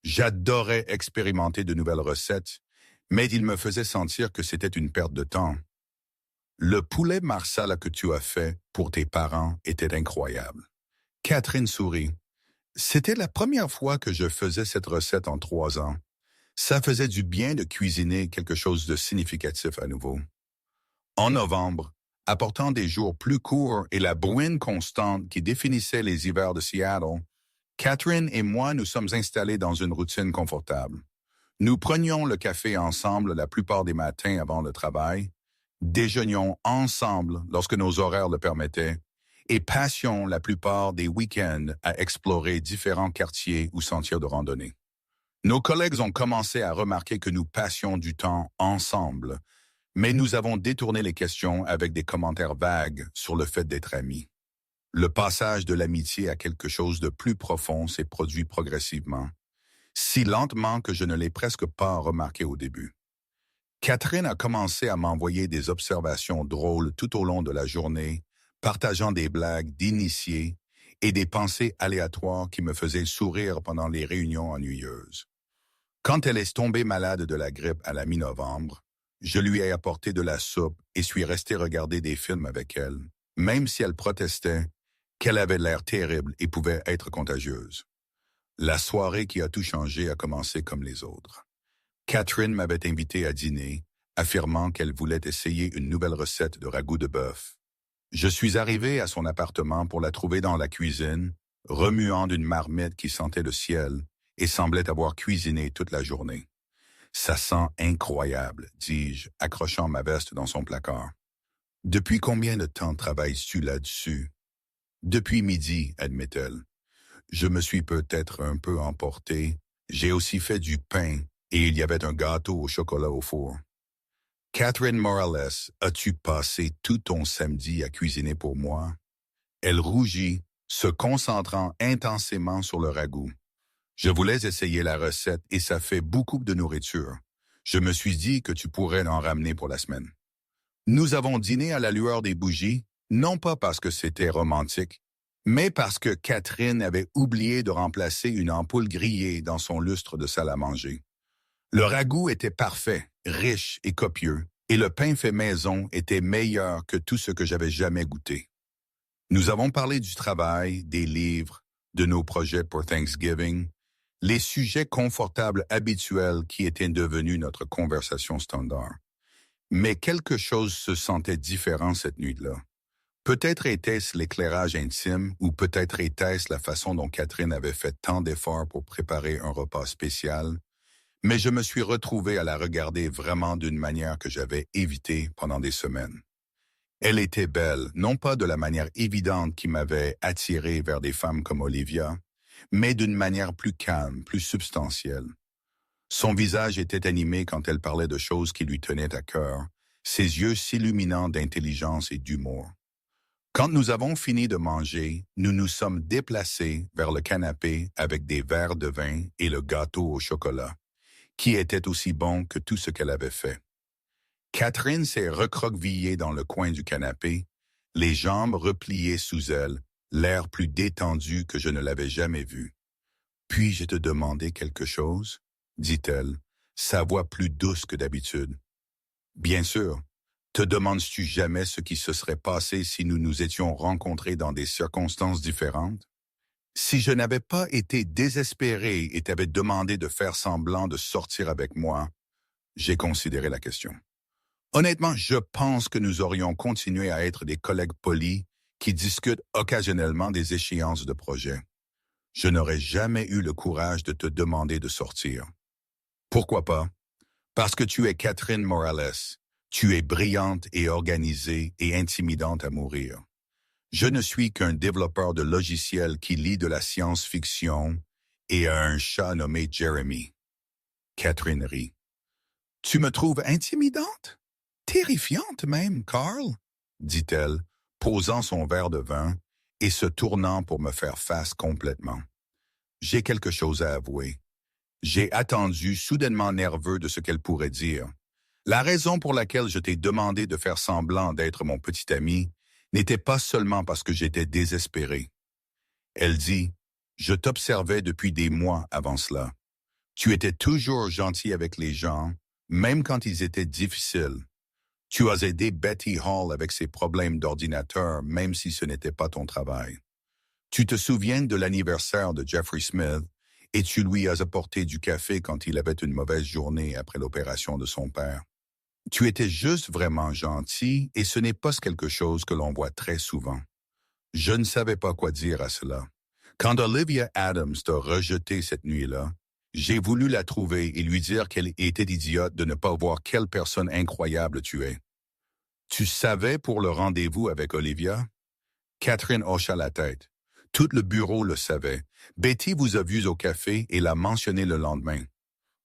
J'adorais expérimenter de nouvelles recettes, mais il me faisait sentir que c'était une perte de temps. Le poulet marsala que tu as fait pour tes parents était incroyable. Catherine sourit. C'était la première fois que je faisais cette recette en 3 ans. Ça faisait du bien de cuisiner quelque chose de significatif à nouveau. En novembre, apportant des jours plus courts et la bruine constante qui définissait les hivers de Seattle, Catherine et moi nous sommes installés dans une routine confortable. Nous prenions le café ensemble la plupart des matins avant le travail, déjeunions ensemble lorsque nos horaires le permettaient et passions la plupart des week-ends à explorer différents quartiers ou sentiers de randonnée. Nos collègues ont commencé à remarquer que nous passions du temps ensemble, mais nous avons détourné les questions avec des commentaires vagues sur le fait d'être amis. Le passage de l'amitié à quelque chose de plus profond s'est produit progressivement, si lentement que je ne l'ai presque pas remarqué au début. Catherine a commencé à m'envoyer des observations drôles tout au long de la journée, partageant des blagues d'initiés et des pensées aléatoires qui me faisaient sourire pendant les réunions ennuyeuses. Quand elle est tombée malade de la grippe à la mi-novembre, je lui ai apporté de la soupe et suis resté regarder des films avec elle, même si elle protestait qu'elle avait l'air terrible et pouvait être contagieuse. La soirée qui a tout changé a commencé comme les autres. Catherine m'avait invité à dîner, affirmant qu'elle voulait essayer une nouvelle recette de ragoût de bœuf. Je suis arrivé à son appartement pour la trouver dans la cuisine, remuant d'une marmite qui sentait le ciel et semblait avoir cuisiné toute la journée. « Ça sent incroyable, dis-je, accrochant ma veste dans son placard. « Depuis combien de temps travailles-tu là-dessus? » « Depuis midi, admet-elle. Je me suis peut-être un peu emporté. J'ai aussi fait du pain et il y avait un gâteau au chocolat au four. » « Catherine Morales, as-tu passé tout ton samedi à cuisiner pour moi? » Elle rougit, se concentrant intensément sur le ragoût. Je voulais essayer la recette et ça fait beaucoup de nourriture. Je me suis dit que tu pourrais en ramener pour la semaine. Nous avons dîné à la lueur des bougies, non pas parce que c'était romantique, mais parce que Catherine avait oublié de remplacer une ampoule grillée dans son lustre de salle à manger. Le ragoût était parfait, riche et copieux, Et le pain fait maison était meilleur que tout ce que j'avais jamais goûté. Nous avons parlé du travail, des livres, de nos projets pour Thanksgiving, les sujets confortables habituels qui étaient devenus notre conversation standard. Mais quelque chose se sentait différent cette nuit-là. Peut-être était-ce l'éclairage intime ou peut-être était-ce la façon dont Catherine avait fait tant d'efforts pour préparer un repas spécial, mais je me suis retrouvé à la regarder vraiment d'une manière que j'avais évitée pendant des semaines. Elle était belle, non pas de la manière évidente qui m'avait attiré vers des femmes comme Olivia, mais d'une manière plus calme, plus substantielle. Son visage était animé quand elle parlait de choses qui lui tenaient à cœur, ses yeux s'illuminant d'intelligence et d'humour. Quand nous avons fini de manger, nous nous sommes déplacés vers le canapé avec des verres de vin et le gâteau au chocolat, qui était aussi bon que tout ce qu'elle avait fait. Catherine s'est recroquevillée dans le coin du canapé, les jambes repliées sous elle, l'air plus détendu que je ne l'avais jamais vu. « Puis-je te demander quelque chose ?» dit-elle, sa voix plus douce que d'habitude. « Bien sûr. Te demandes-tu jamais ce qui se serait passé si nous nous étions rencontrés dans des circonstances différentes? Si je n'avais pas été désespéré et t'avais demandé de faire semblant de sortir avec moi, j'ai considéré la question. Honnêtement, je pense que nous aurions continué à être des collègues polis qui discutent occasionnellement des échéances de projet. Je n'aurais jamais eu le courage de te demander de sortir. Pourquoi pas? Parce que tu es Catherine Morales. Tu es brillante et organisée et intimidante à mourir. Je ne suis qu'un développeur de logiciels qui lit de la science-fiction et a un chat nommé Jeremy. Catherine rit. Tu me trouves intimidante? Terrifiante même, Carl, dit-elle, posant son verre de vin et se tournant pour me faire face complètement. J'ai quelque chose à avouer. J'ai attendu, soudainement nerveux de ce qu'elle pourrait dire. La raison pour laquelle je t'ai demandé de faire semblant d'être mon petit ami n'était pas seulement parce que j'étais désespéré. Elle dit, « Je t'observais depuis des mois avant cela. Tu étais toujours gentil avec les gens, même quand ils étaient difficiles. Tu as aidé Betty Hall avec ses problèmes d'ordinateur, même si ce n'était pas ton travail. Tu te souviens de l'anniversaire de Jeffrey Smith et tu lui as apporté du café quand il avait une mauvaise journée après l'opération de son père. Tu étais juste vraiment gentil et ce n'est pas quelque chose que l'on voit très souvent. Je ne savais pas quoi dire à cela. Quand Olivia Adams t'a rejeté cette nuit-là, j'ai voulu la trouver et lui dire qu'elle était idiote de ne pas voir quelle personne incroyable tu es. Tu savais pour le rendez-vous avec Olivia? Catherine hocha la tête. Tout le bureau le savait. Betty vous a vus au café et l'a mentionné le lendemain.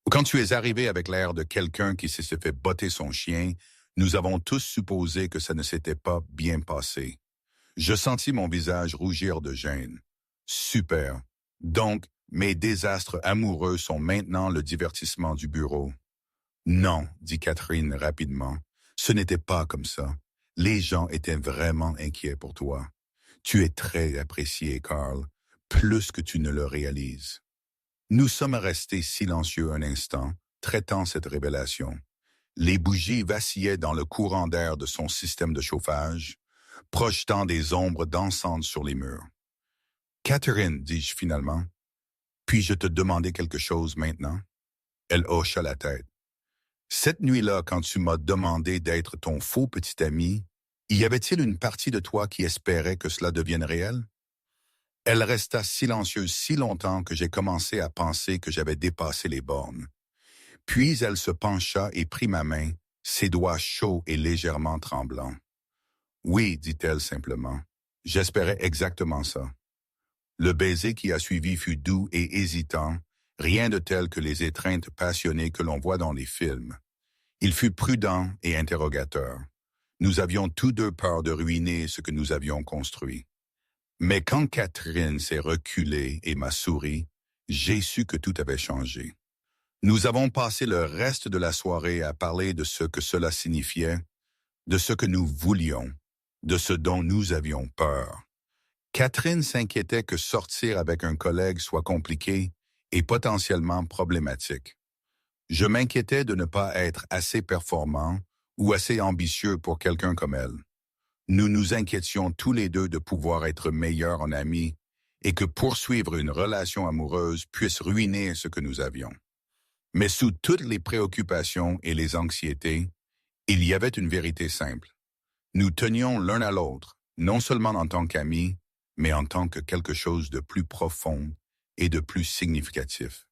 Quand tu es arrivé avec l'air de quelqu'un qui s'est fait botter son chien, nous avons tous supposé que ça ne s'était pas bien passé. Je sentis mon visage rougir de gêne. Super. Donc, mes désastres amoureux sont maintenant le divertissement du bureau. Non, dit Catherine rapidement. Ce n'était pas comme ça. Les gens étaient vraiment inquiets pour toi. Tu es très apprécié, Carl, plus que tu ne le réalises. Nous sommes restés silencieux un instant, traitant cette révélation. Les bougies vacillaient dans le courant d'air de son système de chauffage, projetant des ombres dansantes sur les murs. « Catherine, dis-je finalement, puis-je te demander quelque chose maintenant? » Elle hocha la tête. « Cette nuit-là, quand tu m'as demandé d'être ton faux petit ami, y avait-il une partie de toi qui espérait que cela devienne réel? » Elle resta silencieuse si longtemps que j'ai commencé à penser que j'avais dépassé les bornes. Puis elle se pencha et prit ma main, ses doigts chauds et légèrement tremblants. « Oui, dit-elle simplement, j'espérais exactement ça. » Le baiser qui a suivi fut doux et hésitant, rien de tel que les étreintes passionnées que l'on voit dans les films. Il fut prudent et interrogateur. Nous avions tous deux peur de ruiner ce que nous avions construit. Mais quand Catherine s'est reculée et m'a souri, j'ai su que tout avait changé. Nous avons passé le reste de la soirée à parler de ce que cela signifiait, de ce que nous voulions, de ce dont nous avions peur. Catherine s'inquiétait que sortir avec un collègue soit compliqué et potentiellement problématique. Je m'inquiétais de ne pas être assez performant ou assez ambitieux pour quelqu'un comme elle. Nous nous inquiétions tous les deux de pouvoir être meilleurs en amis et que poursuivre une relation amoureuse puisse ruiner ce que nous avions. Mais sous toutes les préoccupations et les anxiétés, il y avait une vérité simple. Nous tenions l'un à l'autre, non seulement en tant qu'amis, mais en tant que quelque chose de plus profond et de plus significatif.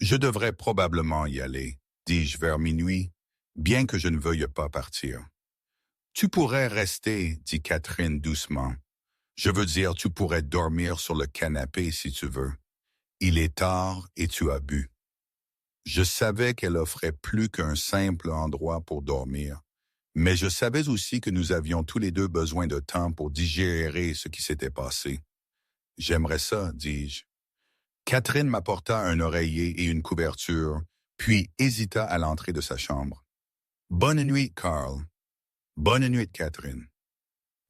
Je devrais probablement y aller, dis-je vers minuit, bien que je ne veuille pas partir. Tu pourrais rester, dit Catherine doucement. Je veux dire, tu pourrais dormir sur le canapé si tu veux. Il est tard et tu as bu. Je savais qu'elle offrait plus qu'un simple endroit pour dormir, mais je savais aussi que nous avions tous les deux besoin de temps pour digérer ce qui s'était passé. J'aimerais ça, dis-je. Catherine m'apporta un oreiller et une couverture, puis hésita à l'entrée de sa chambre. Bonne nuit, Carl. Bonne nuit, Catherine.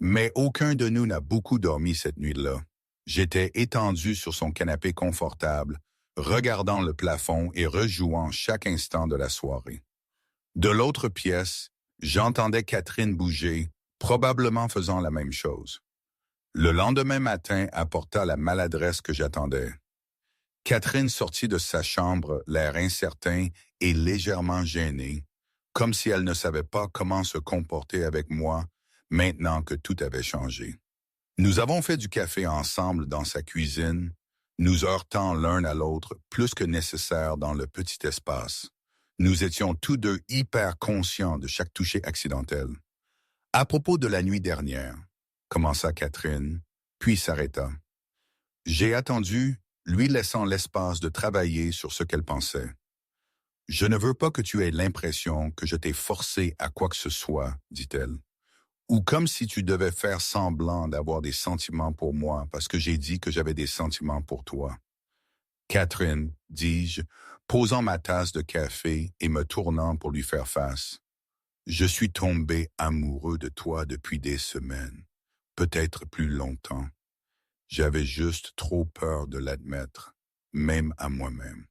Mais aucun de nous n'a beaucoup dormi cette nuit-là. J'étais étendu sur son canapé confortable, regardant le plafond et rejouant chaque instant de la soirée. De l'autre pièce, j'entendais Catherine bouger, probablement faisant la même chose. Le lendemain matin apporta la maladresse que j'attendais. Catherine sortit de sa chambre, l'air incertain et légèrement gênée, comme si elle ne savait pas comment se comporter avec moi maintenant que tout avait changé. Nous avons fait du café ensemble dans sa cuisine, nous heurtant l'un à l'autre plus que nécessaire dans le petit espace. Nous étions tous deux hyper conscients de chaque toucher accidentel. À propos de la nuit dernière, commença Catherine, puis s'arrêta. J'ai attendu, lui laissant l'espace de travailler sur ce qu'elle pensait. Je ne veux pas que tu aies l'impression que je t'ai forcé à quoi que ce soit, dit-elle. Ou comme si tu devais faire semblant d'avoir des sentiments pour moi parce que j'ai dit que j'avais des sentiments pour toi. Catherine, dis-je, posant ma tasse de café et me tournant pour lui faire face. Je suis tombé amoureux de toi depuis des semaines, peut-être plus longtemps. J'avais juste trop peur de l'admettre, même à moi-même.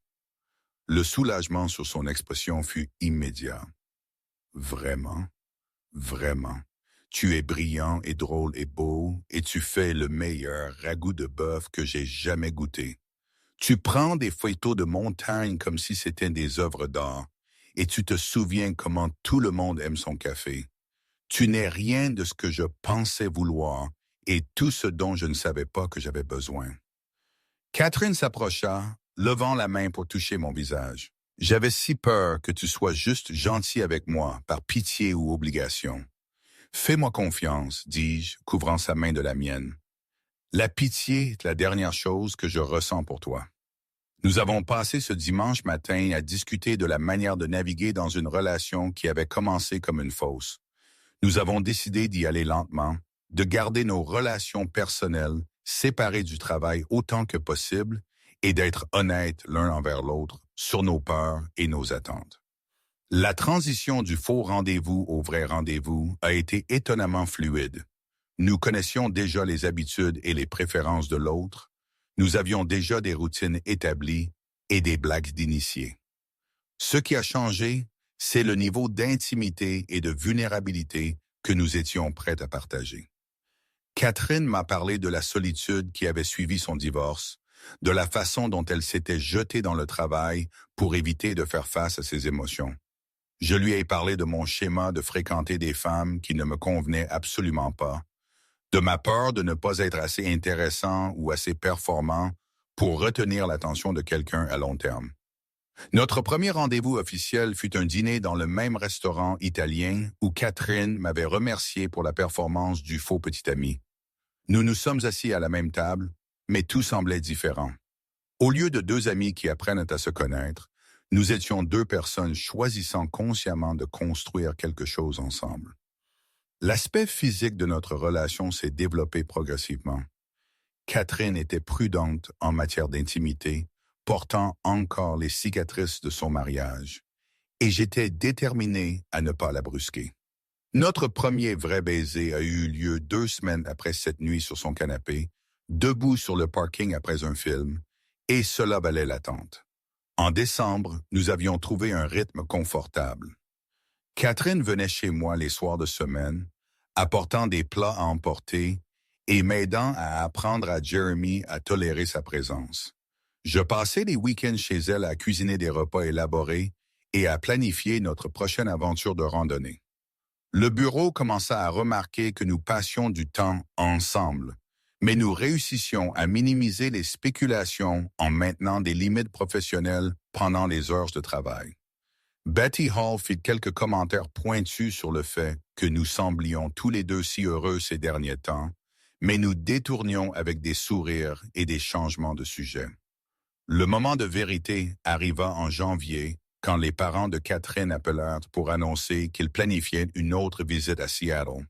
Le soulagement sur son expression fut immédiat. Vraiment, vraiment. Tu es brillant et drôle et beau, et tu fais le meilleur ragoût de bœuf que j'ai jamais goûté. Tu prends des photos de montagne comme si c'était des œuvres d'art, et tu te souviens comment tout le monde aime son café. Tu n'es rien de ce que je pensais vouloir, et tout ce dont je ne savais pas que j'avais besoin. Catherine s'approcha, levant la main pour toucher mon visage. J'avais si peur que tu sois juste gentil avec moi, par pitié ou obligation. Fais-moi confiance, dis-je, couvrant sa main de la mienne. La pitié est la dernière chose que je ressens pour toi. Nous avons passé ce dimanche matin à discuter de la manière de naviguer dans une relation qui avait commencé comme une fosse. Nous avons décidé d'y aller lentement, de garder nos relations personnelles séparées du travail autant que possible et d'être honnêtes l'un envers l'autre sur nos peurs et nos attentes. La transition du faux rendez-vous au vrai rendez-vous a été étonnamment fluide. Nous connaissions déjà les habitudes et les préférences de l'autre. Nous avions déjà des routines établies et des blagues d'initiés. Ce qui a changé, c'est le niveau d'intimité et de vulnérabilité que nous étions prêts à partager. Catherine m'a parlé de la solitude qui avait suivi son divorce, de la façon dont elle s'était jetée dans le travail pour éviter de faire face à ses émotions. Je lui ai parlé de mon schéma de fréquenter des femmes qui ne me convenaient absolument pas, de ma peur de ne pas être assez intéressant ou assez performant pour retenir l'attention de quelqu'un à long terme. Notre premier rendez-vous officiel fut un dîner dans le même restaurant italien où Catherine m'avait remercié pour la performance du faux petit ami. Nous nous sommes assis à la même table, mais tout semblait différent. Au lieu de deux amis qui apprennent à se connaître, nous étions deux personnes choisissant consciemment de construire quelque chose ensemble. L'aspect physique de notre relation s'est développé progressivement. Catherine était prudente en matière d'intimité, portant encore les cicatrices de son mariage, et j'étais déterminé à ne pas la brusquer. Notre premier vrai baiser a eu lieu 2 semaines après cette nuit sur son canapé, debout sur le parking après un film, et cela valait l'attente. En décembre, nous avions trouvé un rythme confortable. Catherine venait chez moi les soirs de semaine, apportant des plats à emporter et m'aidant à apprendre à Jeremy à tolérer sa présence. Je passais les week-ends chez elle à cuisiner des repas élaborés et à planifier notre prochaine aventure de randonnée. Le bureau commença à remarquer que nous passions du temps ensemble, mais nous réussissions à minimiser les spéculations en maintenant des limites professionnelles pendant les heures de travail. Betty Hall fit quelques commentaires pointus sur le fait que nous semblions tous les deux si heureux ces derniers temps, mais nous détournions avec des sourires et des changements de sujet. Le moment de vérité arriva en janvier, quand les parents de Catherine appelèrent pour annoncer qu'ils planifiaient une autre visite à Seattle.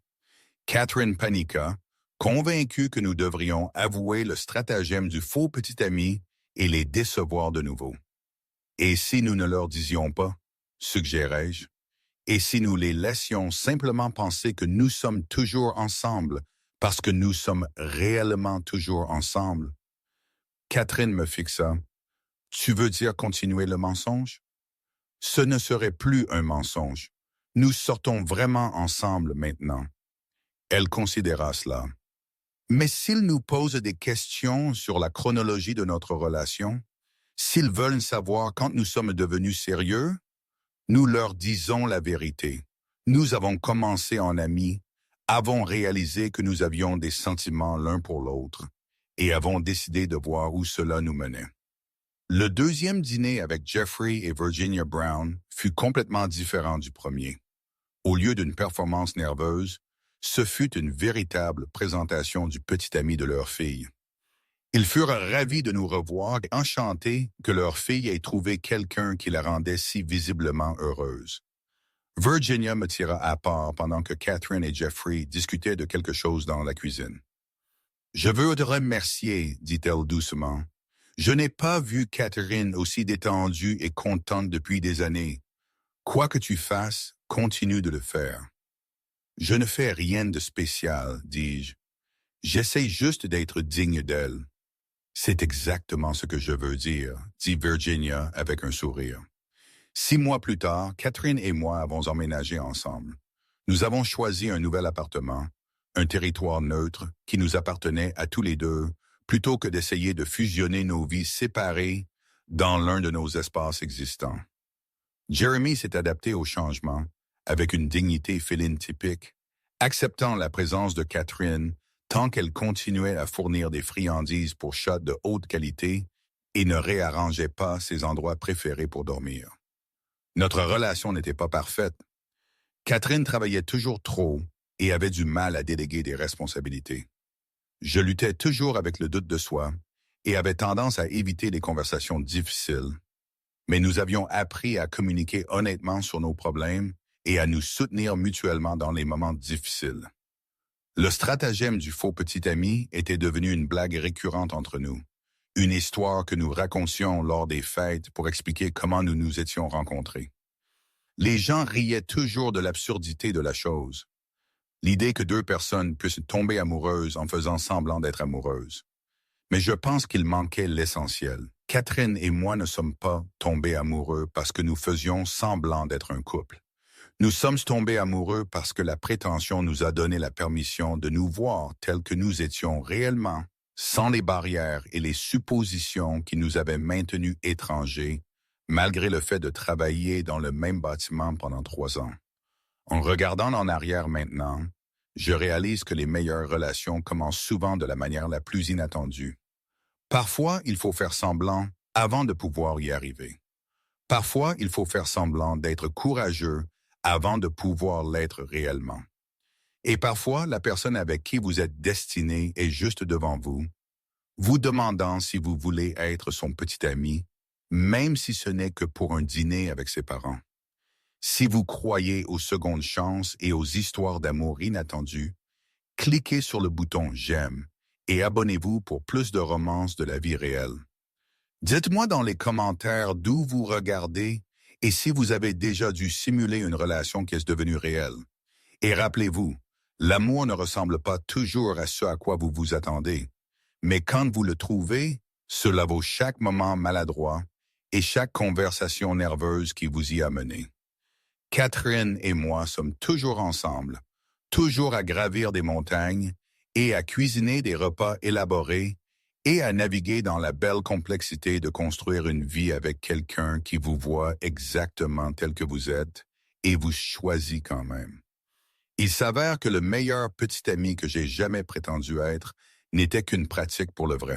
Catherine paniqua, convaincue que nous devrions avouer le stratagème du faux petit ami et les décevoir de nouveau. Et si nous ne leur disions pas, suggérai-je, et si nous les laissions simplement penser que nous sommes toujours ensemble parce que nous sommes réellement toujours ensemble? Catherine me fixa. Tu veux dire continuer le mensonge? Ce ne serait plus un mensonge. Nous sortons vraiment ensemble maintenant. Elle considéra cela. Mais s'ils nous posent des questions sur la chronologie de notre relation, s'ils veulent savoir quand nous sommes devenus sérieux, nous leur disons la vérité. Nous avons commencé en amis, avons réalisé que nous avions des sentiments l'un pour l'autre et avons décidé de voir où cela nous menait. Le deuxième dîner avec Jeffrey et Virginia Brown fut complètement différent du premier. Au lieu d'une performance nerveuse, ce fut une véritable présentation du petit ami de leur fille. Ils furent ravis de nous revoir et enchantés que leur fille ait trouvé quelqu'un qui la rendait si visiblement heureuse. Virginia me tira à part pendant que Catherine et Jeffrey discutaient de quelque chose dans la cuisine. « Je veux te remercier, dit-elle doucement. Je n'ai pas vu Catherine aussi détendue et contente depuis des années. Quoi que tu fasses, continue de le faire. » « Je ne fais rien de spécial, dis-je. J'essaie juste d'être digne d'elle. » « C'est exactement ce que je veux dire, dit Virginia avec un sourire. 6 mois plus tard, Catherine et moi avons emménagé ensemble. Nous avons choisi un nouvel appartement, un territoire neutre qui nous appartenait à tous les deux, plutôt que d'essayer de fusionner nos vies séparées dans l'un de nos espaces existants. Jeremy s'est adapté au changement, avec une dignité féline typique, acceptant la présence de Catherine tant qu'elle continuait à fournir des friandises pour chats de haute qualité et ne réarrangeait pas ses endroits préférés pour dormir. Notre relation n'était pas parfaite. Catherine travaillait toujours trop et avait du mal à déléguer des responsabilités. Je luttais toujours avec le doute de soi et avais tendance à éviter les conversations difficiles. Mais nous avions appris à communiquer honnêtement sur nos problèmes et à nous soutenir mutuellement dans les moments difficiles. Le stratagème du faux petit ami était devenu une blague récurrente entre nous, une histoire que nous racontions lors des fêtes pour expliquer comment nous nous étions rencontrés. Les gens riaient toujours de l'absurdité de la chose, l'idée que 2 personnes puissent tomber amoureuses en faisant semblant d'être amoureuses. Mais je pense qu'il manquait l'essentiel. Catherine et moi ne sommes pas tombés amoureux parce que nous faisions semblant d'être un couple. Nous sommes tombés amoureux parce que la prétention nous a donné la permission de nous voir tels que nous étions réellement, sans les barrières et les suppositions qui nous avaient maintenus étrangers, malgré le fait de travailler dans le même bâtiment pendant 3 ans. En regardant en arrière maintenant, je réalise que les meilleures relations commencent souvent de la manière la plus inattendue. Parfois, il faut faire semblant avant de pouvoir y arriver. Parfois, il faut faire semblant d'être courageux avant de pouvoir l'être réellement. Et parfois, la personne avec qui vous êtes destiné est juste devant vous, vous demandant si vous voulez être son petit ami, même si ce n'est que pour un dîner avec ses parents. Si vous croyez aux secondes chances et aux histoires d'amour inattendues, cliquez sur le bouton « J'aime » et abonnez-vous pour plus de romances de la vie réelle. Dites-moi dans les commentaires d'où vous regardez et si vous avez déjà dû simuler une relation qui est devenue réelle. Et rappelez-vous, l'amour ne ressemble pas toujours à ce à quoi vous vous attendez. Mais quand vous le trouvez, cela vaut chaque moment maladroit et chaque conversation nerveuse qui vous y a mené. Catherine et moi sommes toujours ensemble, toujours à gravir des montagnes et à cuisiner des repas élaborés et à naviguer dans la belle complexité de construire une vie avec quelqu'un qui vous voit exactement tel que vous êtes et vous choisit quand même. Il s'avère que le meilleur petit ami que j'ai jamais prétendu être n'était qu'une pratique pour le vrai.